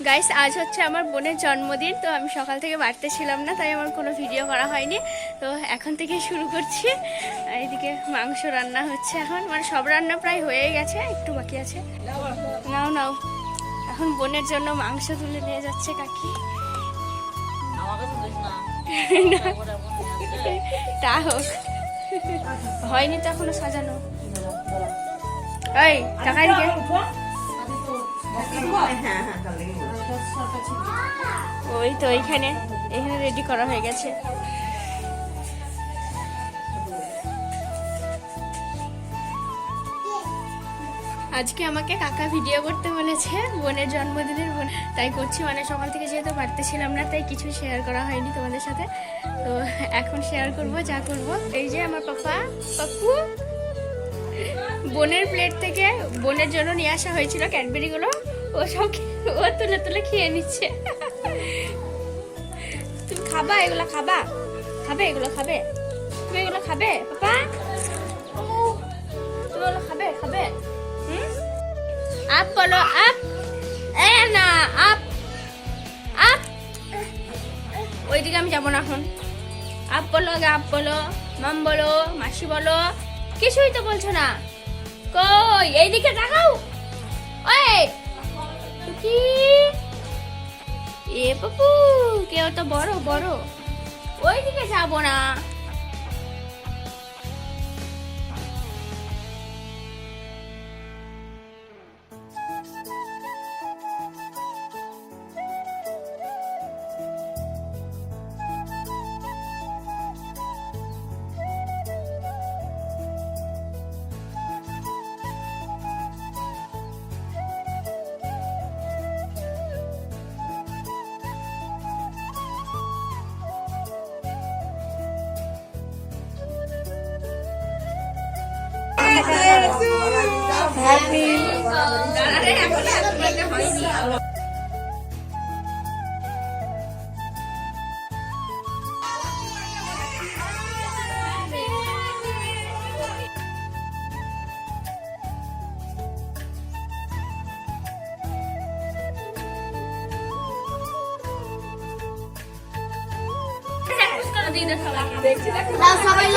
Guys আজ হচ্ছে আমার বোনের জন্মদিন, তো আমি সকাল থেকে বাড়িতে ছিলাম না, তাই আমার কোনো ভিডিও করা হয়নি। তো এখন থেকে শুরু করছি। এইদিকে মাংস রান্না হচ্ছে এখন, মানে সব রান্না প্রায় হয়ে গেছে, একটু বাকি আছে। নাও নাও, এখন বোনের জন্য মাংস তুলে নিয়ে যাচ্ছে কাকি। তা হোক, হয়নি তো এখনো সাজানো। ওই টাকা দিকে ওই তো এইখানে রেডি করা হয়ে গেছে। আজকে আমাকে কাকা ভিডিও করতে বলেছে বোনের জন্মদিনের, বোন তাই করছি। মানে সকাল থেকে যেহেতু বাড়তে ছিলাম না, তাই কিছু শেয়ার করা হয়নি তোমাদের সাথে। তো এখন শেয়ার করব যা করব। এই যে আমার পাপ্পু বোনের প্লেট থেকে বোনের জন্য নিয়ে আসা হয়েছিল ক্যাডবেরি গুলো, ও সব ও তুলে তুলে খেয়ে নিচ্ছে। তুমি খাবা এগুলো? খাবে এগুলো? তুমি এগুলো খাবে পাপা? তুমি এগুলো খাবে? আপ বলো, আপ। এ না, আপ। ওইদিকে আমি যাবো না এখন। আপ বলো আগে, আপ বলো। মাম বলো, মাসি বলো। কিছুই তো বলছো না। কই এইদিকে তাকাও। ওই কি এ পাপু, কেউ তো বড় ওইদিকে যাবো না। হ্যাপি সবাই